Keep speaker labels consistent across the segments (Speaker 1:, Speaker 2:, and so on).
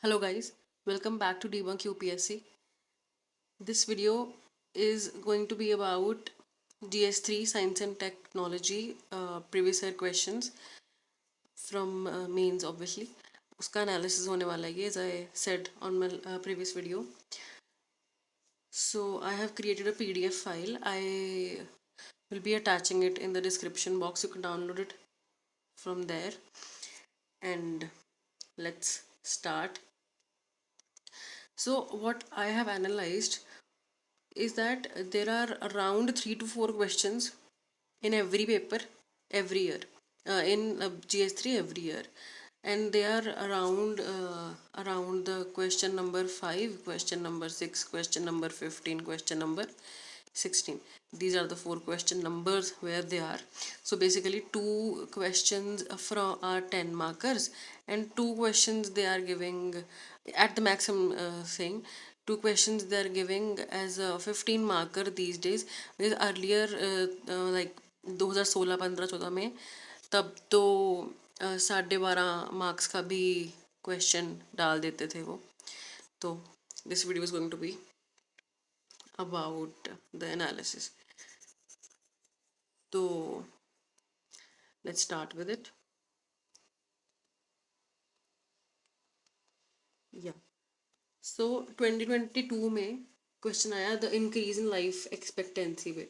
Speaker 1: Hello guys, welcome back to Debunk UPSC. This video is going to be about GS3 Science and Technology previous year questions from mains obviously. उसका analysis होने वाला है as I said on my previous video. So I have created a PDF file. I will be attaching it in the description box. You can download it from there. And let's start. So what I have analyzed is that there are around 3 to 4 questions in every paper every year in GS3 every year, and they are around the question number 5, question number 6, question number 15, question number 16. These are the 4 question numbers where they are. So basically 2 questions from are 10 markers, and 2 questions they are giving at the maximum saying 2 questions they are giving as a 15 marker these days, because earlier like 2016-15-14 में तब तो 12.5 marks का भी question डाल देते थे वो. तो this video is going to be about the analysis. So let's start with it. Yeah. So 2022 में क्वेश्चन आया the increase in life expectancy पे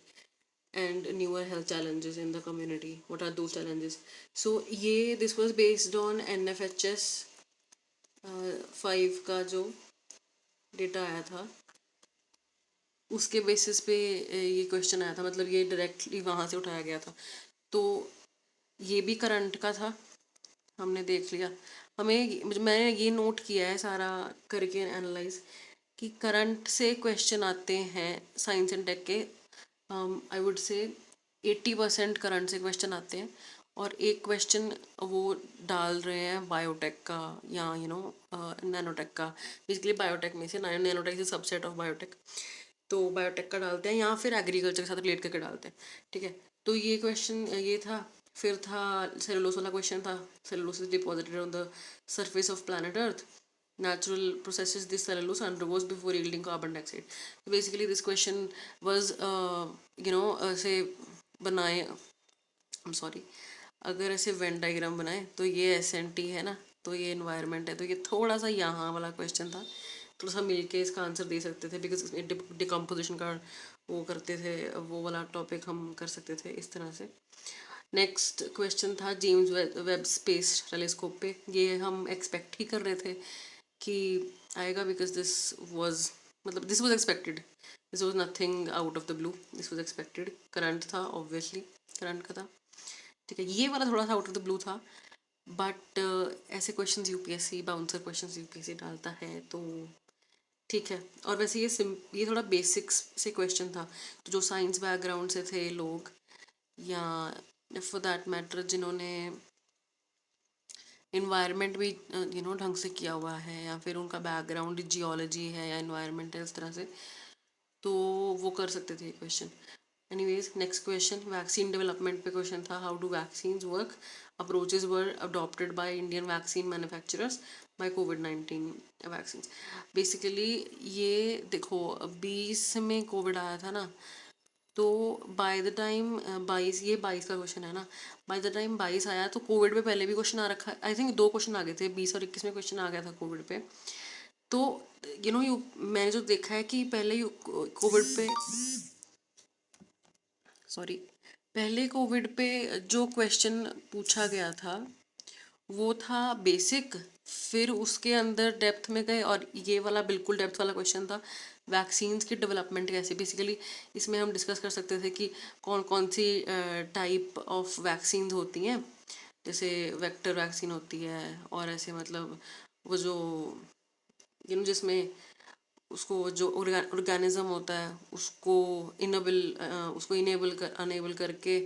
Speaker 1: and newer health challenges in the community. What are those challenges? So ये this was based on NFHS 5 का जो data आया था उसके basis पे ये क्वेश्चन आया था. मतलब ये डायरेक्टली वहाँ से उठाया गया था. तो ये भी करंट का था, हमने देख लिया. मैंने ये नोट किया है सारा करके एनालाइज कि करंट से क्वेश्चन आते हैं साइंस एंड टेक के. आई वुड से 80% करंट से क्वेश्चन आते हैं, और एक क्वेश्चन वो डाल रहे हैं बायोटेक का या नैनोटेक का. बेसिकली बायोटेक में से nanotech is subset of biotech. तो बायोटेक का डालते हैं या फिर एग्रीकल्चर के साथ रिलेट करके डालते हैं. ठीक है. तो ये क्वेश्चन ये था. फिर था सेलुलोस वाला क्वेश्चन था. Cellulose is deposited on the surface of planet Earth. Natural processes this cellulose undergoes before yielding carbon dioxide. So basically this question was say बनाए I'm sorry, अगर ऐसे वेन डायग्राम बनाए तो ये एसएनटी है ना, तो ये एनवायरनमेंट है, तो ये थोड़ा सा यहाँ वाला क्वेश्चन था. थोड़ा सा मिलके इसका आंसर दे सकते थे बिकॉज डिकम्पोजिशन का वो करते थे, वो वाला टॉपिक हम कर सकते थे इस तरह से. नेक्स्ट क्वेश्चन था जेम्स वेब स्पेस टेलीस्कोप पे. ये हम एक्सपेक्ट ही कर रहे थे कि आएगा बिकॉज दिस वाज मतलब this was expected. This was nothing out of the blue. This was expected. Current था ऑब्वियसली, करंट का था. ठीक है. ये वाला थोड़ा सा आउट ऑफ द ब्लू था, बट ऐसे questions UPSC bouncer questions UPSC डालता है तो ठीक है. और वैसे ये थोड़ा बेसिक्स से क्वेश्चन था. तो जो साइंस बैकग्राउंड से थे लोग, या फॉर दैट मैटर जिन्होंने इन्वायरमेंट भी ढंग से किया हुआ है, या फिर उनका बैकग्राउंड जियोलॉजी है या इन्वायरमेंट है इस तरह से, तो वो कर सकते थे question. Anyways next question vaccine development पे क्वेश्चन था. How do vaccines work? Approaches were adopted by Indian vaccine manufacturers by कोविड-19 वैक्सीन. बेसिकली ये देखो 20 में कोविड आया था ना, तो बाय द टाइम 22, ये 22 का क्वेश्चन है ना, बाय द टाइम 22 आया तो कोविड पे पहले भी क्वेश्चन आ रखा है. आई थिंक 2 क्वेश्चन आ गए थे, 20 और 21 में क्वेश्चन आ गया था कोविड पे. तो यू मैंने जो देखा है कि पहले कोविड पे सॉरी पहले कोविड पे जो क्वेश्चन पूछा गया था वो था बेसिक. फिर उसके अंदर डेप्थ में गए, और ये वाला बिल्कुल डेप्थ वाला क्वेश्चन था वैक्सीन्स की डेवलपमेंट कैसे. बेसिकली इसमें हम डिस्कस कर सकते थे कि कौन कौन सी टाइप ऑफ वैक्सीन्स होती हैं. जैसे वेक्टर वैक्सीन होती है, और ऐसे मतलब वो जो जिसमें उसको जो ऑर्गेनिज्म होता है उसको इनेबल कर अनेबल करके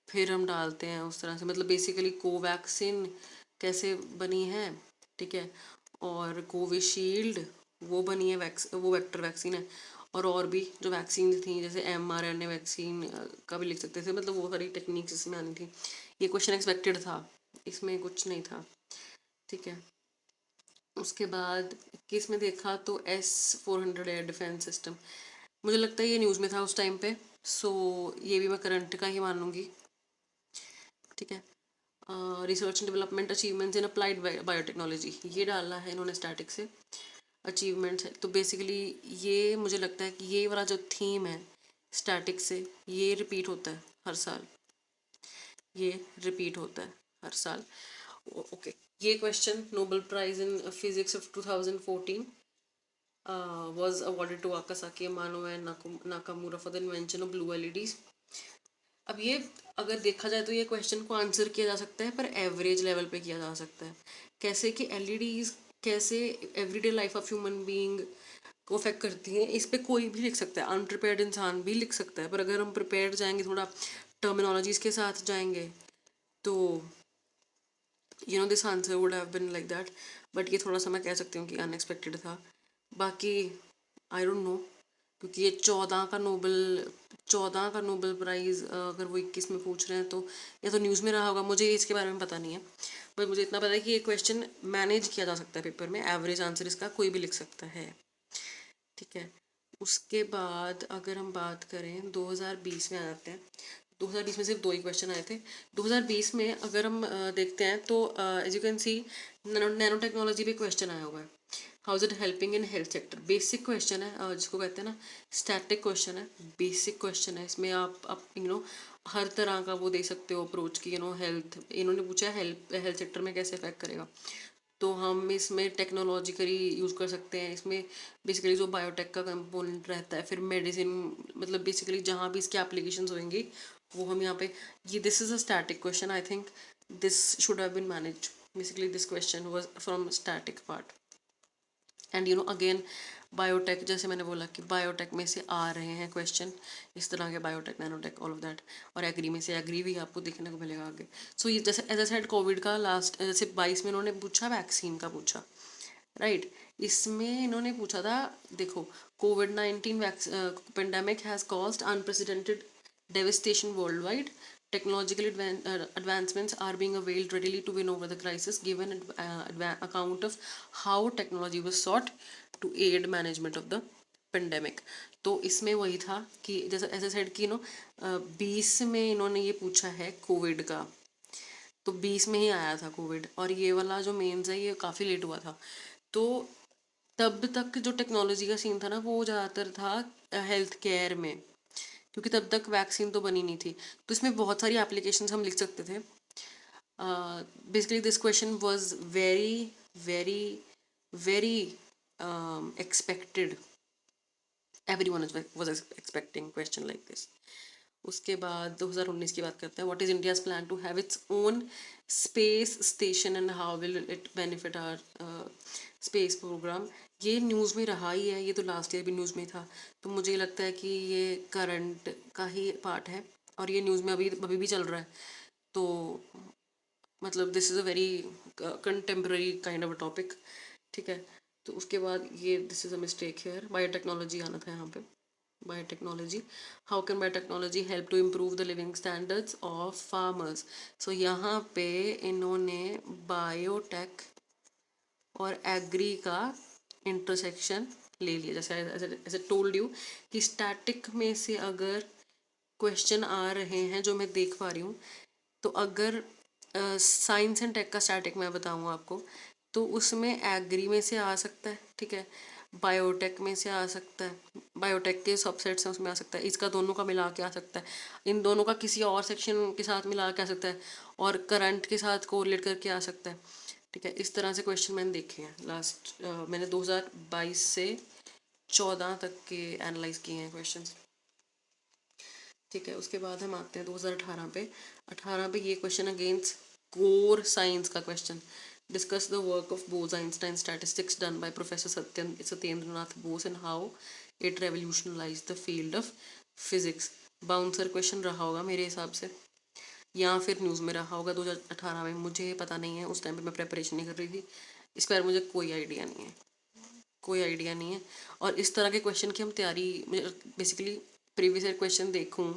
Speaker 1: फिर हम डालते हैं उस तरह से. मतलब बेसिकली कोवैक्सीन कैसे बनी है. ठीक है. और कोविशील्ड वो बनी है वो वेक्टर वैक्सीन है. और भी जो वैक्सीन थी जैसे mRNA वैक्सीन का भी लिख सकते थे. मतलब वो सारी टेक्निक्स इसमें आनी थी. ये क्वेश्चन एक्सपेक्टेड था, इसमें कुछ नहीं था. ठीक है. उसके बाद 21 में देखा तो S-400 एयर डिफेंस सिस्टम, मुझे लगता है ये न्यूज़ में था उस टाइम पे, सो ये भी मैं करंट का ही मानूंगी। ठीक है। Research and development achievements in applied biotechnology, ये डाला है इन्होंने स्टैटिक से अचीवमेंट्स है, तो बेसिकली ये मुझे लगता है कि ये वाला जो थीम है स्टैटिक से, ये रिपीट होता है हर साल, ये रिपीट होता है हर साल। ओके, ये question, Nobel prize in physics of 2014 was awarded to Akasaki Amano and Nakamura for the invention of blue LEDs। अब ये अगर देखा जाए तो ये क्वेश्चन को आंसर किया जा सकता है, पर एवरेज लेवल पे किया जा सकता है। कैसे कि एलईडीज कैसे everyday life of human being को अफेक्ट करती हैं, इस पे कोई भी लिख सकता है, अनप्रिपेयर्ड इंसान भी लिख सकता है, पर अगर हम प्रिपेयर्ड जाएंगे, थोड़ा टर्मिनोलॉजीज के साथ जाएंगे, तो this answer would have been like that. But ये थोड़ा सा मैं कह सकती हूँ कि अनएक्सपेक्टेड था। बाकी आई डोंट नो, क्योंकि ये 14 का नोबेल प्राइज़ अगर वो 21 में पूछ रहे हैं, तो या तो न्यूज़ में रहा होगा, मुझे इसके बारे में पता नहीं है। बट मुझे इतना पता है कि ये क्वेश्चन मैनेज किया जा सकता है पेपर में, एवरेज आंसर इसका कोई भी लिख सकता है। ठीक है। उसके बाद अगर हम बात करें 2020 में आ जाते हैं। 2020 में सिर्फ 2 ही क्वेश्चन आए थे। 2020 में अगर हम देखते हैं तो as you can see nano technology पे क्वेश्चन आया हुआ है। How is it helping in health sector, basic question है, जिसको कहते हैं ना स्टैटिक क्वेश्चन है, बेसिक क्वेश्चन है। इसमें आप हर तरह का वो दे सकते हो अप्रोच की, हेल्थ, इन्होंने पूछा हेल्थ सेक्टर में कैसे इफेक्ट करेगा, तो हम इसमें टेक्नोलॉजिकली यूज़ कर सकते हैं। इसमें बेसिकली जो बायोटेक का कंपोनेंट रहता है, फिर मेडिसिन, मतलब बेसिकली जहाँ भी इसकी एप्लीकेशंस होंगी वो हम यहाँ पे, ये this is a static question, I think this should have been managed. Basically this question was from static part. And again biotech, जैसे मैंने बोला कि बायोटेक में से आ रहे हैं क्वेश्चन इस तरह के, biotech, nanotech, all of that. और एग्री में से, एग्री भी आपको देखने को मिलेगा आगे। सो ये जैसे एज ए सेड कोविड का लास्ट, जैसे 22 में इन्होंने पूछा, वैक्सीन का पूछा, राइट। इसमें इन्होंने पूछा था, देखो, कोविड-19 pandemic has caused unprecedented devastation worldwide. Technological advancements are being availed readily to win over the crisis, given account of how technology was sought to aid management of the pandemic। तो इसमें वही था कि जैसे ऐसे साइड की 20 में इन्होंने ये पूछा है कोविड का, तो 20 में ही आया था कोविड, और ये वाला जो मेंस है ये काफ़ी लेट हुआ था। तो तब तक जो टेक्नोलॉजी का सीन था ना, वो ज़्यादातर था हेल्थ केयर में, क्योंकि तब तक वैक्सीन तो बनी नहीं थी। तो इसमें बहुत सारी एप्लीकेशंस हम लिख सकते थे। Basically this question was very very very expected, everyone was expecting question like this. उसके बाद 2019 की बात करते हैं। What is India's plan to have its own space station and how will it benefit our space program. ये news में रहा ही है, ये तो लास्ट ईयर भी न्यूज़ में था, तो मुझे लगता है कि ये करंट का ही पार्ट है, और ये न्यूज़ में अभी अभी भी चल रहा है। तो मतलब this is a very contemporary kind of a topic. ठीक है। तो उसके बाद ये this is a mistake here, biotechnology आना था यहाँ पे। Biotechnology, how can biotechnology help to improve the living standards of farmers. So यहाँ पे इन्होंने बायोटेक और एग्री का इंटरसेक्शन ले लिया। जैसे ऐसे टोल्ड यू कि स्टैटिक में से अगर क्वेश्चन आ रहे हैं जो मैं देख पा रही हूँ, तो अगर साइंस एंड टेक का स्टैटिक मैं बताऊँ आपको, तो उसमें एग्री में से आ सकता है, ठीक है, बायोटेक में से आ सकता है, बायोटेक के सबसेट्स हैं उसमें आ सकता है, इसका दोनों का मिला के आ सकता है, इन दोनों का किसी और सेक्शन के साथ मिला के आ सकता है, और करंट के साथ कोरिलेट करके आ सकता है। ठीक है, इस तरह से क्वेश्चन मैंने देखे हैं लास्ट, मैंने 2022 से 14 तक के एनालाइज किए हैं क्वेश्चंस। ठीक है। उसके बाद हम आते हैं 2018 पे। 18 पे ये क्वेश्चन अगेंस्ट कोर साइंस का question, discuss the work of Bose Einstein statistics done by professor Satyendra Nath Bose and how it revolutionalize the field of physics. Bouncer question रहा होगा मेरे हिसाब से, या फिर न्यूज़ में रहा होगा 2018 में, मुझे पता नहीं है, उस टाइम पे मैं प्रेपरेशन नहीं कर रही थी, इस बार मुझे कोई आइडिया नहीं है, कोई आइडिया नहीं है। और इस तरह के क्वेश्चन की हम तैयारी, बेसिकली प्रीवियस ईयर क्वेश्चन देखूँ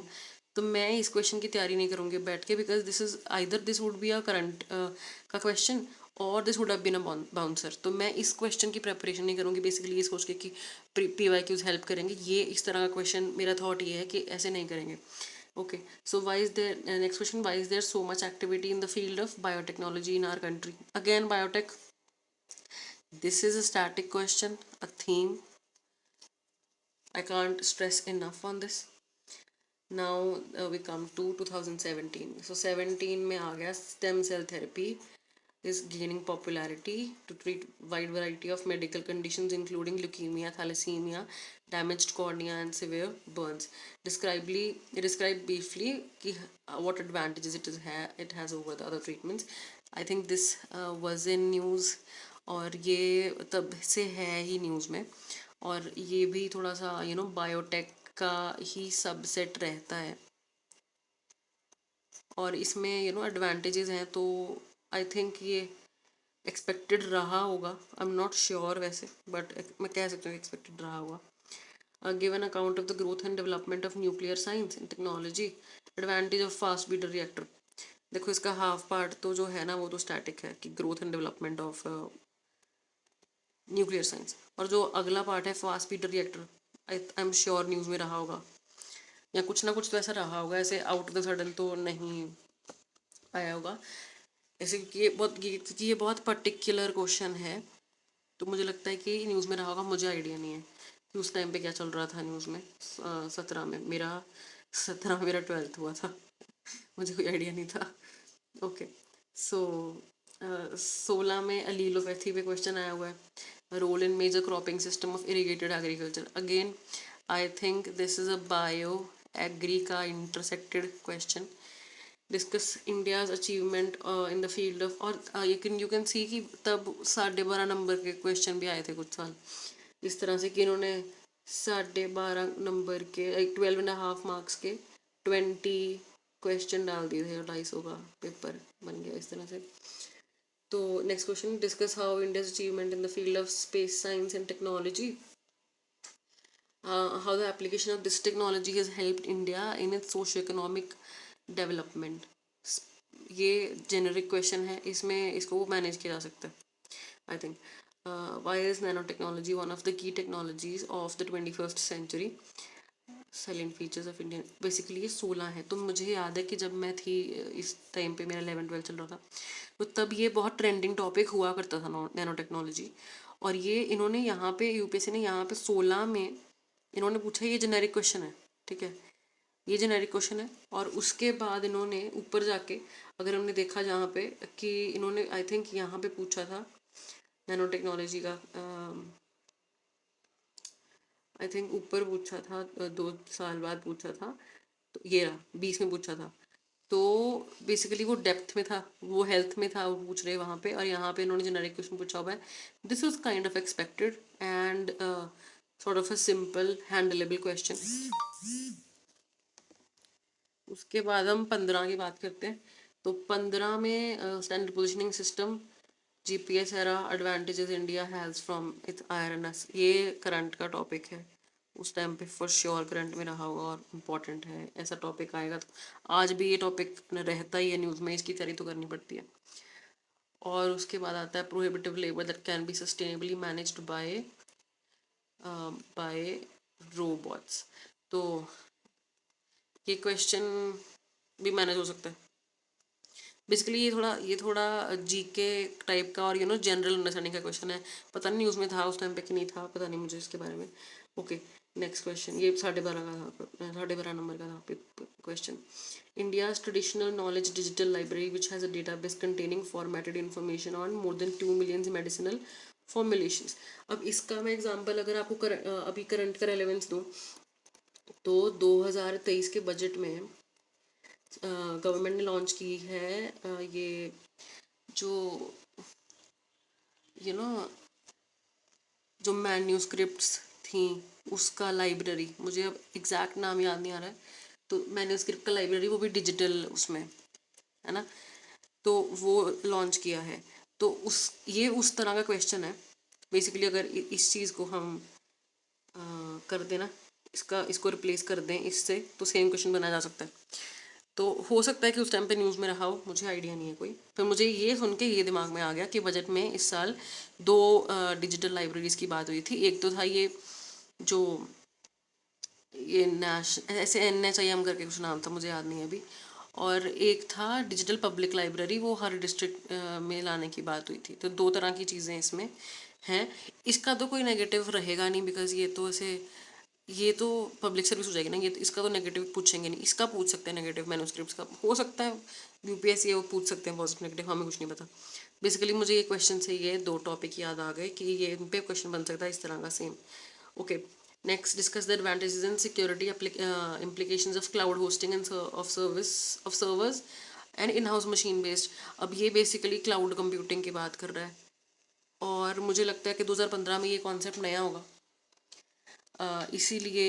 Speaker 1: तो मैं इस क्वेश्चन की तैयारी नहीं करूँगी बैठ के, because this is either this would be a current का क्वेश्चन, और this would have been a bouncer. तो मैं इस क्वेश्चन की प्रेपरेशन नहीं करूँगी बेसिकली ये सोच के कि PYQs हेल्प करेंगे, ये इस तरह का क्वेश्चन, मेरा थॉट ये है कि ऐसे नहीं करेंगे। Okay, so why is there, next question, why is there so much activity in the field of biotechnology in our country? Again biotech, this is a static question, a theme. I can't stress enough on this. Now we come to 2017. So 17 में आ गया stem cell therapy is gaining popularity to treat wide variety of medical conditions including leukemia, thalassemia, damaged cornea and severe burns. Describe briefly कि what advantages it has over the other treatments. I think this was in news और ये तब से है ही news में, और ये भी थोड़ा सा बायोटेक का ही सबसेट रहता है, और इसमें एडवांटेजेस हैं, तो आई थिंक ये एक्सपेक्टेड रहा होगा। आई एम नॉट श्योर वैसे, बट मैं कह सकती हूँ एक्सपेक्टेड रहा होगा। Given account of the growth and development of nuclear science and technology, advantage of fast breeder reactor. देखो इसका हाफ पार्ट तो जो है ना वो तो स्टैटिक है कि growth and development of nuclear science, और जो अगला पार्ट है fast breeder reactor, I am sure news में रहा होगा या कुछ ना कुछ तो ऐसा रहा होगा, ऐसे आउट ऑफ द सडन तो नहीं आया होगा ऐसे, क्योंकि ये बहुत पर्टिकुलर क्वेश्चन है, तो मुझे लगता है कि न्यूज़ में रहा होगा। मुझे आइडिया नहीं है कि उस टाइम पे क्या चल रहा था न्यूज़ में। 17 में मेरा 12th हुआ था। मुझे कोई आइडिया नहीं था। ओके, सो 16 में अलीलोपैथी पे क्वेश्चन आया हुआ है, role in major cropping system of irrigated agriculture. Again I think this is a bio agri का intersected question. Discuss India's achievement in the field of, और यू कैन सी कि तब 12.5 नंबर के क्वेश्चन भी आए थे कुछ साल इस तरह से कि इन्होंने 12.5 नंबर के 12.5 मार्क्स के 20 क्वेश्चन डाल दिए थे, 250 का पेपर बन गया इस तरह से। तो next question, discuss how India's achievement in the field of space science and technology, how the application of this technology has helped India in its socio-economic development। ये जेनरिक क्वेश्चन है, इसमें इसको मैनेज किया जा सकता है I think. Why is nano technology one of the key technologies of the 21st century, salient features of Indian. Basically ये 16 है, तो मुझे याद है कि जब मैं थी इस टाइम पे मेरा 11th-12th चल रहा था, तो तब ये बहुत ट्रेंडिंग टॉपिक हुआ करता था नैनो टेक्नोलॉजी। और ये इन्होंने यहाँ पे यूपीएससी ने यहाँ पे 16 में इन्होंने पूछा, ये जेनेरिक क्वेश्चन है, ठीक है, ये जेनेरिक क्वेश्चन है। और उसके बाद इन्होंने ऊपर जाके अगर हमने देखा जहाँ पे कि इन्होंने आई थिंक यहाँ पे पूछा था नैनो टेक्नोलॉजी का, आई थिंक ऊपर पूछा था 2 साल बाद पूछा था, तो ये रहा 20 में पूछा था। तो बेसिकली वो डेप्थ में था, वो हेल्थ में था, वो पूछ रहे वहाँ पे, और यहाँ पे इन्होंने जेनेरिक क्वेश्चन पूछा हुआ है। This was kind of expected and sort of a simple handleable question. उसके बाद हम 15 की बात करते हैं। तो 15 में standard positioning system, GPS era, advantages India has from its IRNS। ये करंट का टॉपिक है, उस टाइम पे फॉर श्योर करंट में रहा होगा और इम्पॉर्टेंट है। ऐसा टॉपिक आएगा तो आज भी ये टॉपिक रहता ही है न्यूज़ में, इसकी तैयारी तो करनी पड़ती है। और उसके बाद आता है prohibitive labour that can be sustainably managed by robots. तो ये क्वेश्चन भी मैनेज हो सकता है। बेसिकली ये थोड़ा जीके टाइप का और जनरल अंडरस्टैंडिंग का क्वेश्चन है। पता नहीं न्यूज़ में था उस टाइम पे कि नहीं था, पता नहीं मुझे इसके बारे में। ओके, नेक्स्ट क्वेश्चन, ये 12.5 का था, 12.5 नंबर का था question. India's traditional knowledge digital library which has a database containing formatted information on more than 2 million medicinal formulations. अब इसका मैं एग्जांपल अगर आपको अभी करंट का रेलेवेंस दूँ, तो 2023 के बजट में गवर्नमेंट ने लॉन्च की है ये जो यू नो जो मैन्यूस्क्रिप्ट्स थी उसका लाइब्रेरी, मुझे अब एग्जैक्ट नाम याद नहीं आ रहा है, तो मैन्यूस्क्रिप्ट का लाइब्रेरी, वो भी डिजिटल उसमें है ना, तो वो लॉन्च किया है। तो ये उस तरह का क्वेश्चन है बेसिकली। अगर इस चीज़ को हम कर देना, इसको रिप्लेस कर दें इससे, तो सेम क्वेश्चन बनाया जा सकता है। तो हो सकता है कि उस टाइम पे न्यूज़ में रहा हो, मुझे आइडिया नहीं है कोई। फिर मुझे ये सुन के ये दिमाग में आ गया कि बजट में इस साल दो डिजिटल लाइब्रेरीज की बात हुई थी। एक तो था ये जो ये ऐसे NHIM करके कुछ नाम था, मुझे याद नहीं है अभी। और एक था डिजिटल पब्लिक लाइब्रेरी, वो हर डिस्ट्रिक्ट में लाने की बात हुई थी। तो दो तरह की चीज़ें इसमें हैं। इसका तो कोई नेगेटिव रहेगा नहीं, बिकॉज ये तो पब्लिक सर्विस हो जाएगी ना, ये तो इसका तो नेगेटिव पूछेंगे नहीं। इसका पूछ सकते हैं नेगेटिव, मैन्युस्क्रिप्ट्स का हो सकता है UPSC वो पूछ सकते हैं पॉजिटिव नेगेटिव, हमें कुछ नहीं पता। बेसिकली मुझे ये क्वेश्चन से ये दो टॉपिक याद आ गए कि ये इन पे क्वेश्चन बन सकता है इस तरह का same. Okay, next discuss the advantages and security implications of cloud hosting and of servers and in-house machine based। अब ये बेसिकली क्लाउड कंप्यूटिंग की बात कर रहा है, और मुझे लगता है कि 2015 में ये कॉन्सेप्ट नया होगा। इसीलिए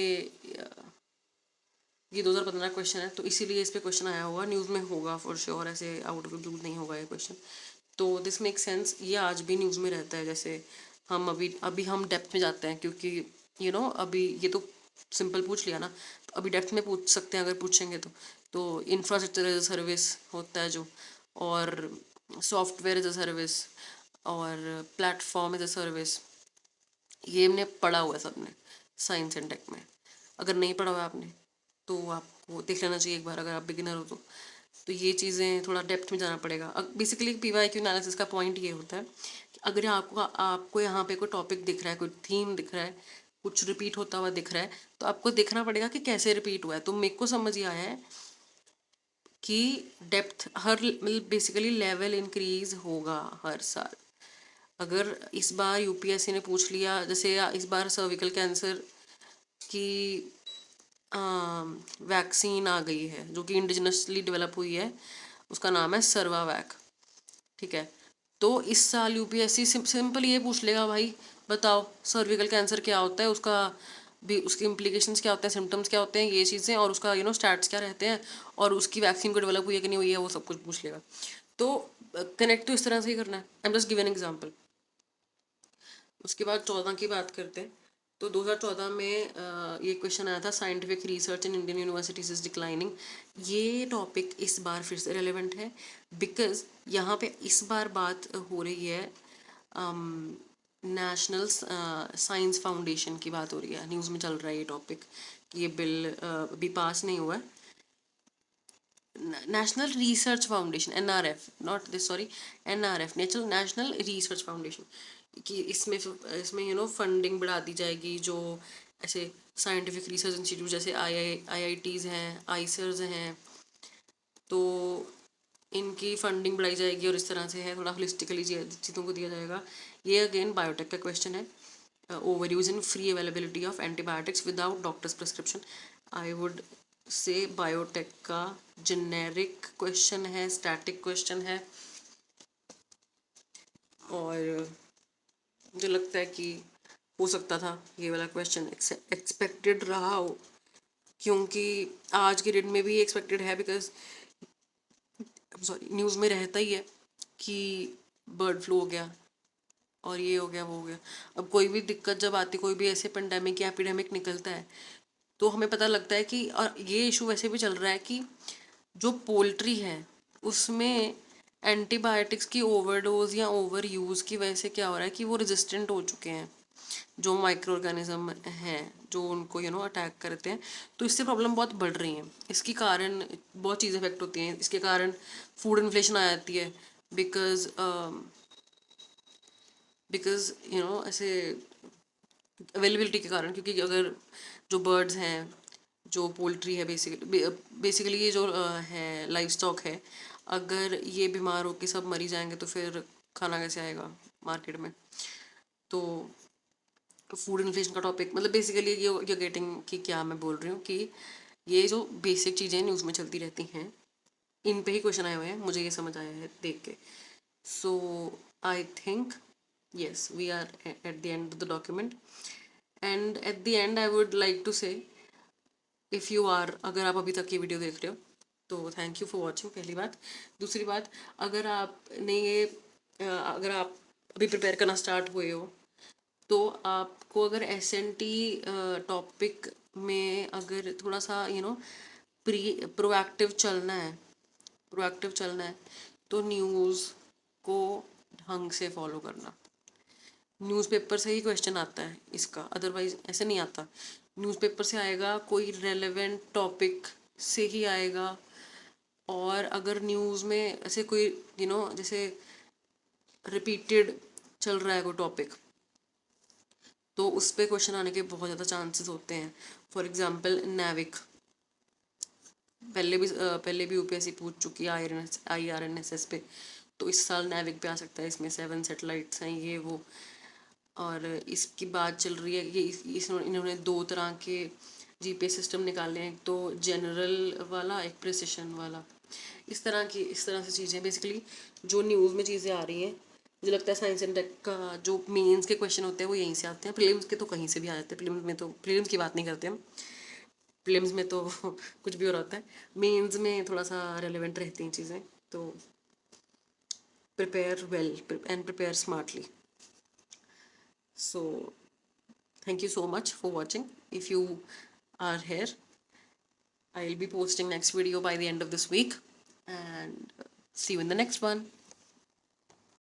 Speaker 1: ये 2015 क्वेश्चन है, तो इसीलिए इस पे क्वेश्चन आया होगा, न्यूज़ में होगा फॉर श्योर, ऐसे आउट ऑफ ब्लू नहीं होगा ये क्वेश्चन। तो दिस मेक सेंस, ये आज भी न्यूज़ में रहता है। जैसे हम अभी अभी हम डेप्थ में जाते हैं, क्योंकि अभी ये तो सिंपल पूछ लिया ना, तो अभी डेप्थ में पूछ सकते हैं अगर पूछेंगे तो इंफ्रास्ट्रक्चर एज अ सर्विस होता है जो, और सॉफ्टवेयर एज अ सर्विस, और प्लेटफॉर्म एज अ सर्विस, ये हमने पढ़ा हुआ है सबने साइंस एंड टेक में। अगर नहीं पढ़ा हुआ है आपने तो आपको देख लेना चाहिए एक बार, अगर आप बिगिनर हो तो ये चीज़ें थोड़ा डेप्थ में जाना पड़ेगा। बेसिकली PYQ एनालिसिस का पॉइंट ये होता है कि अगर आपको यहाँ पे कोई टॉपिक दिख रहा है, कोई थीम दिख रहा है, कुछ रिपीट होता हुआ दिख रहा है, तो आपको देखना पड़ेगा कि कैसे रिपीट हुआ है। तो मेरे को समझ ये आया है कि डेप्थ हर मतलब बेसिकली लेवल इंक्रीज होगा हर साल। अगर इस बार UPSC ने पूछ लिया, जैसे इस बार सर्विकल कैंसर की वैक्सीन आ गई है जो कि इंडिजिनसली डेवलप हुई है, उसका नाम है सर्वावैक, ठीक है। तो इस साल UPSC सिंपल ये पूछ लेगा, भाई बताओ सर्विकल कैंसर क्या होता है, उसका भी उसके इम्प्लीकेशंस क्या होते हैं, सिम्टम्स क्या होते हैं, ये चीज़ें, और उसका स्टैट्स क्या रहते हैं, और उसकी वैक्सीन को डेवलप हुई है कि नहीं हुई है, वो सब कुछ पूछ लेगा। तो कनेक्ट तो इस तरह से ही करना है। I am just given example. उसके बाद 14 की बात करते हैं। तो 2014 में ये क्वेश्चन आया था, scientific research in Indian universities is declining. ये टॉपिक इस बार फिर से रेलेवेंट है, बिकॉज यहाँ पे इस बार बात हो रही है नेशनल साइंस फाउंडेशन की बात हो रही है। न्यूज़ में चल रहा है ये टॉपिक, ये बिल अभी पास नहीं हुआ है। National research foundation, NRF, not this, sorry, NRF, national research foundation, कि इसमें इसमें फंडिंग बढ़ा दी जाएगी। जो ऐसे साइंटिफिक रिसर्च इंस्टीट्यूट जैसे IITs हैं, आइसर्स हैं, तो इनकी फंडिंग बढ़ाई जाएगी, और इस तरह से है थोड़ा होलिस्टिकली चीज़ों को दिया जाएगा। ये अगेन बायोटेक का क्वेश्चन है। Over use in free availability of antibiotics without doctors prescription. I would say biotech का जेनेरिक क्वेश्चन है, स्टैटिक क्वेश्चन है, और मुझे लगता है कि हो सकता था ये वाला क्वेश्चन एक्सपेक्टेड रहा हो, क्योंकि आज के डेट में भी एक्सपेक्टेड है, बिकॉज सॉरी न्यूज़ में रहता ही है कि बर्ड फ्लू हो गया और ये हो गया वो हो गया। अब कोई भी दिक्कत जब आती, कोई भी ऐसे पेंडेमिक या एपिडेमिक निकलता है, तो हमें पता लगता है कि, और ये इशू वैसे भी चल रहा है कि जो पोल्ट्री है उसमें एंटीबायोटिक्स की ओवरडोज या ओवर यूज़ की वजह से क्या हो रहा है कि वो रेजिस्टेंट हो चुके हैं, जो माइक्रो ऑर्गेनिज्म हैं जो उनको अटैक करते हैं। तो इससे प्रॉब्लम बहुत बढ़ रही है। इसके कारण बहुत चीज़ें अफेक्ट होती हैं। इसके कारण फूड इन्फ्लेशन आ जाती है, बिकॉज बिकॉज ऐसे अवेलेबिलिटी के कारण, क्योंकि अगर जो बर्ड्स हैं, जो पोल्ट्री है, बेसिकली ये जो है लाइव स्टॉक है, अगर ये बीमार होके सब मरी जाएंगे तो फिर खाना कैसे आएगा मार्केट में। तो फूड इन्फ्लेशन का टॉपिक मतलब बेसिकली ये गेटिंग कि क्या मैं बोल रही हूँ कि ये जो बेसिक चीज़ें न्यूज़ में चलती रहती हैं, इन पे ही क्वेश्चन आए हुए हैं, मुझे ये समझ आया है देख के। So I think yes, we are at the end of the document, and at the end I would like to say, if you are, अगर आप अभी तक ये वीडियो देख रहे हो तो थैंक यू फॉर वॉचिंग, पहली बात। दूसरी बात, अगर आपने ये अगर आप अभी प्रिपेयर करना स्टार्ट हुए हो, तो आपको अगर SNT टॉपिक में अगर थोड़ा सा प्रोएक्टिव चलना है, तो न्यूज़ को ढंग से फॉलो करना। न्यूज़पेपर से ही क्वेश्चन आता है इसका, अदरवाइज ऐसे नहीं आता। न्यूज़पेपर से आएगा, कोई रेलेवेंट टॉपिक से ही आएगा। और अगर न्यूज़ में ऐसे कोई जैसे रिपीटेड चल रहा है कोई टॉपिक, तो उस पर क्वेश्चन आने के बहुत ज़्यादा चांसेस होते हैं। फॉर एग्जांपल नेविक, पहले भी यूपीएससी पूछ चुकी है IRNSS पे, तो इस साल नेविक पे आ सकता है। इसमें 7 सैटेलाइट्स हैं, ये वो। और इसकी बात चल रही है कि इन्होंने 2 तरह के जीपीएस सिस्टम निकाले हैं, एक तो जनरल वाला, एक प्रिसिशन वाला। इस तरह से चीज़ें बेसिकली जो न्यूज़ में चीज़ें आ रही हैं, मुझे लगता है साइंस एंड टेक का जो मेंस के क्वेश्चन होते हैं वो यहीं से आते हैं। प्रीलिम्स के तो कहीं से भी आ जाते हैं। प्रीलिम्स की बात नहीं करते हम, प्रीलिम्स में तो कुछ भी हो रहा होता है। मेंस में थोड़ा सा रेलेवेंट रहती हैं चीज़ें, तो prepare well and prepare smartly. So thank you so much for watching. If you are here, I'll be posting next video by the end of this week, and see you in the next one.